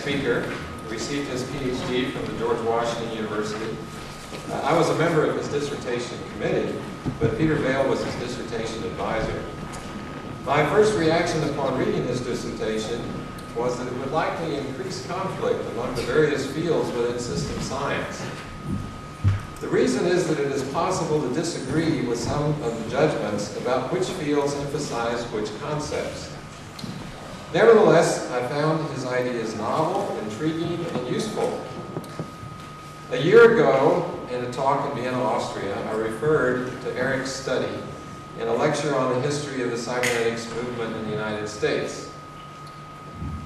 speaker. He received his PhD from the George Washington University. I was a member of his dissertation committee, but Peter Vail was his dissertation advisor. My first reaction upon reading his dissertation was that it would likely increase conflict among the various fields within system science. The reason is that it is possible to disagree with some of the judgments about which fields emphasize which concepts. Nevertheless, I found his ideas novel, intriguing, and useful. A year ago, in a talk in Vienna, Austria, I referred to Eric's study in a lecture on the history of the cybernetics movement in the United States.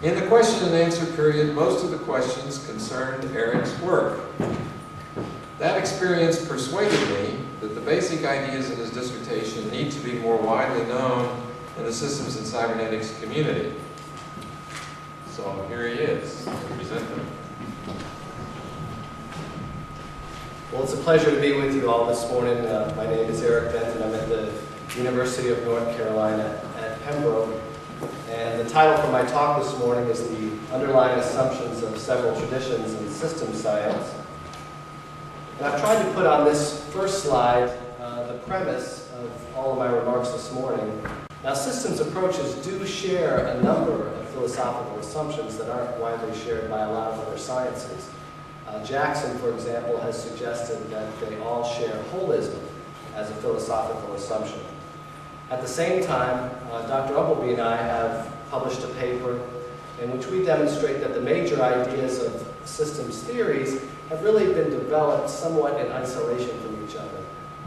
In the question and answer period, most of the questions concerned Eric's work. That experience persuaded me that the basic ideas in his dissertation need to be more widely known in the systems and cybernetics community. So here he is to present them. Well, it's a pleasure to be with you all this morning. My name is Eric Benton. I'm at the University of North Carolina at Pembroke. And the title for my talk this morning is The Underlying Assumptions of Several Traditions in Systems Science. And I've tried to put on this first slide the premise of all of my remarks this morning. Now, systems approaches do share a number of philosophical assumptions that aren't widely shared by a lot of other sciences. Jackson, for example, has suggested that they all share holism as a philosophical assumption. At the same time, Dr. Uppleby and I have published a paper in which we demonstrate that the major ideas of systems theories have really been developed somewhat in isolation from each other.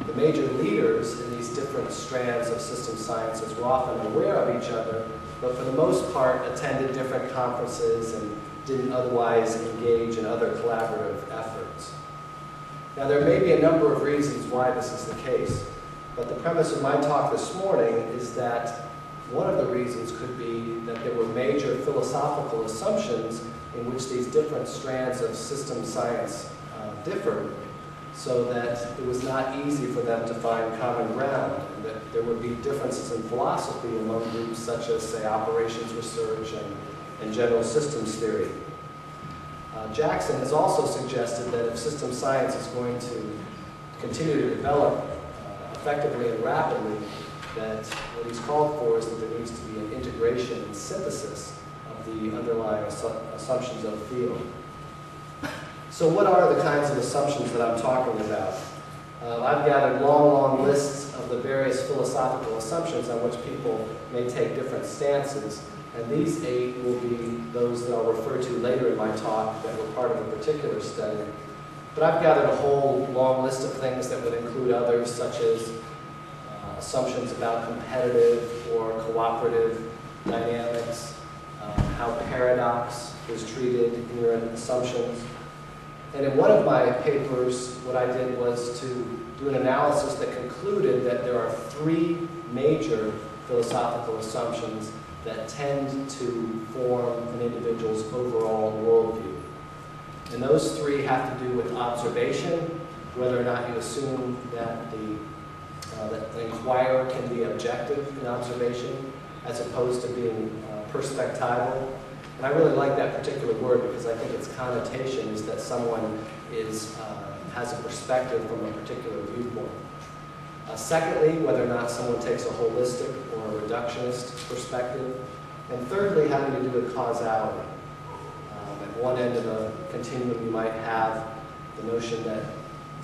The major leaders in these different strands of system sciences were often aware of each other, but for the most part attended different conferences and didn't otherwise engage in other collaborative efforts. Now, there may be a number of reasons why this is the case, but the premise of my talk this morning is that one of the reasons could be that there were major philosophical assumptions in which these different strands of system science differed, so that it was not easy for them to find common ground, and that there would be differences in philosophy among groups such as, say, operations research and general systems theory. Jackson has also suggested that if system science is going to continue to develop effectively and rapidly, that what he's called for is that there needs to be an integration and synthesis of the underlying assumptions of the field. So what are the kinds of assumptions that I'm talking about? I've gathered long lists of the various philosophical assumptions on which people may take different stances, and these 8 will be those that I'll refer to later in my talk that were part of a particular study. But I've gathered a whole long list of things that would include others, such as assumptions about competitive or cooperative dynamics, how paradox is treated in your assumptions. And in one of my papers, what I did was to do an analysis that concluded that there are 3 major philosophical assumptions that tend to form an individual's overall worldview. And those 3 have to do with observation, whether or not you assume that the inquirer can be objective in observation, as opposed to being perspectival. And I really like that particular word because I think its connotation is that someone has a perspective from a particular viewpoint. Secondly, whether or not someone takes a holistic or a reductionist perspective. And thirdly, having to do with causality. At one end of a continuum, you might have the notion that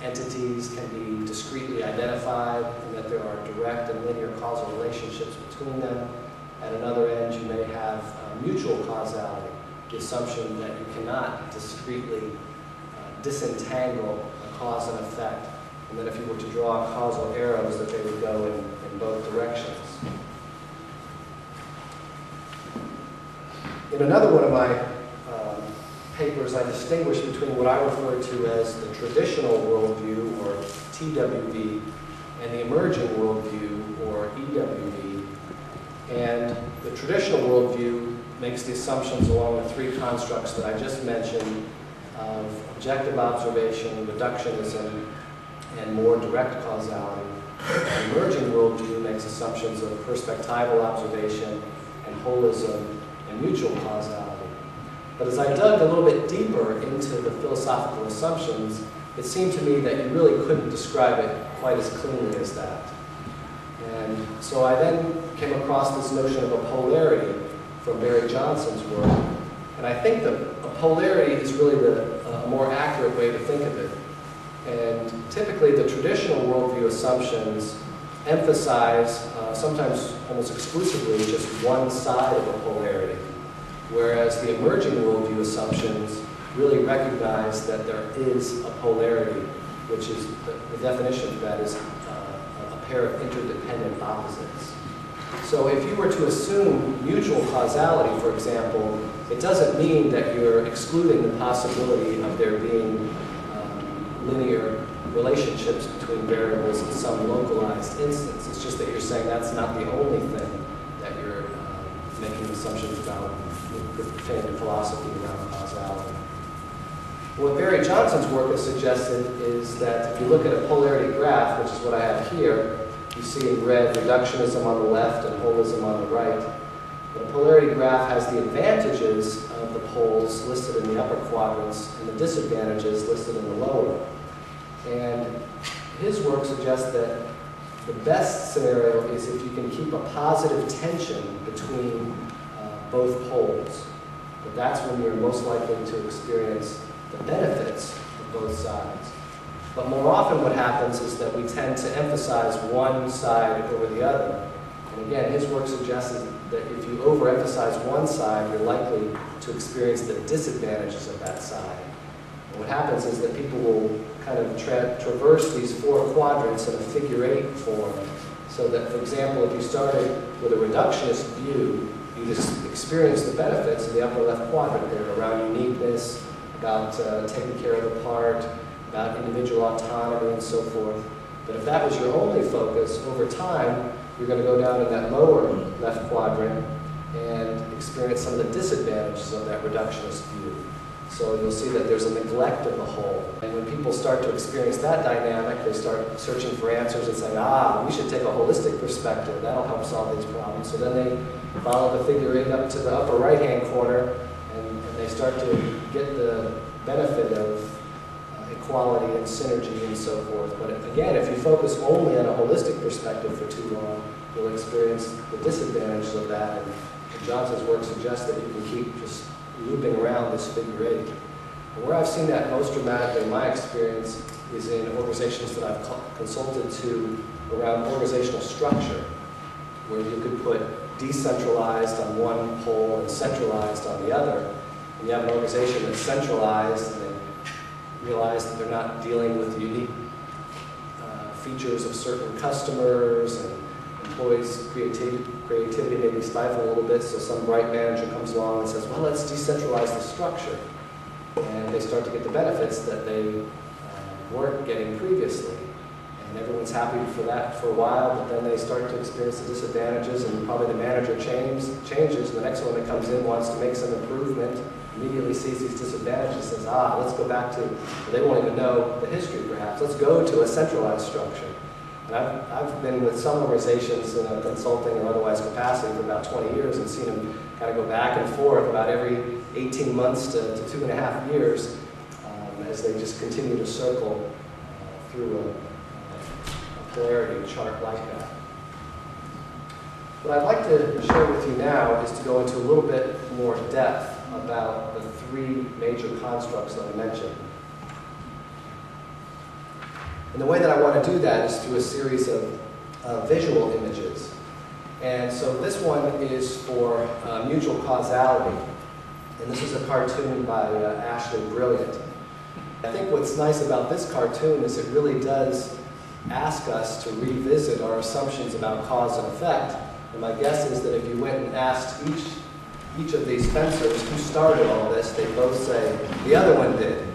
entities can be discretely identified and that there are direct and linear causal relationships between them. At another end, you may have mutual causality, the assumption that you cannot discretely disentangle a cause and effect, and that if you were to draw causal arrows, that they would go in both directions. In another one of my papers, I distinguish between what I refer to as the traditional worldview, or TWV, and the emerging worldview, or EWV. And the traditional worldview makes the assumptions along the 3 constructs that I just mentioned of objective observation, reductionism, and more direct causality. The emerging worldview makes assumptions of perspectival observation and holism and mutual causality. But as I dug a little bit deeper into the philosophical assumptions, it seemed to me that you really couldn't describe it quite as cleanly as that. And so I then came across this notion of a polarity from Barry Johnson's work. And I think that a polarity is really a more accurate way to think of it. And typically the traditional worldview assumptions emphasize, sometimes almost exclusively, just one side of a polarity, whereas the emerging worldview assumptions really recognize that there is a polarity, which is, the definition of that is a pair of interdependent opposites. So if you were to assume mutual causality, for example, it doesn't mean that you're excluding the possibility of there being linear relationships between variables in some localized instance. It's just that you're saying that's not the only thing that you're making assumptions about pertaining to philosophy around causality. What Barry Johnson's work has suggested is that if you look at a polarity graph, which is what I have here, you see in red reductionism on the left and holism on the right. The polarity graph has the advantages of the poles listed in the upper quadrants and the disadvantages listed in the lower. And his work suggests that the best scenario is if you can keep a positive tension between both poles. But that's when you're most likely to experience the benefits of both sides. But more often what happens is that we tend to emphasize one side over the other. And again, his work suggests that if you overemphasize one side, you're likely to experience the disadvantages of that side. And what happens is that people will kind of traverse these four quadrants in a figure-8 form. So that, for example, if you started with a reductionist view, you just experience the benefits of the upper left quadrant there around uniqueness, about taking care of the part, about individual autonomy and so forth. But if that was your only focus, over time, you're going to go down in that lower left quadrant and experience some of the disadvantages of that reductionist view. So you'll see that there's a neglect of the whole. And when people start to experience that dynamic, they start searching for answers and saying, we should take a holistic perspective. That'll help solve these problems. So then they follow the figure-8 up to the upper right-hand corner, and they start to get the benefit of equality and synergy and so forth. But again, if you focus only on a holistic perspective for too long, you'll experience the disadvantages of that. And Johnson's work suggests that you can keep just looping around this figure-8. And where I've seen that most dramatically in my experience is in organizations that I've consulted to around organizational structure, where you could put decentralized on one pole and centralized on the other. And you have an organization that's centralized, and they realize that they're not dealing with the unique features of certain customers, and employees' creativity may be stifled a little bit, so some bright manager comes along and says, well, let's decentralize the structure. And they start to get the benefits that they weren't getting previously. And everyone's happy for that for a while, but then they start to experience the disadvantages, and probably the manager changes, and the next one that comes in wants to make some improvement, immediately sees these disadvantages, and says, let's go back to, they won't even know the history perhaps, let's go to a centralized structure. And I've been with some organizations in a consulting or otherwise capacity for about 20 years and seen them kind of go back and forth about every 18 months to 2.5 years as they just continue to circle through a polarity chart like that. What I'd like to share with you now is to go into a little bit more depth about the three major constructs that I mentioned. And the way that I want to do that is through a series of visual images. And so this one is for mutual causality. And this is a cartoon by Ashley Brilliant. I think what's nice about this cartoon is it really does ask us to revisit our assumptions about cause and effect. And my guess is that if you went and asked each of these fencers who started all this, they'd both say, the other one did.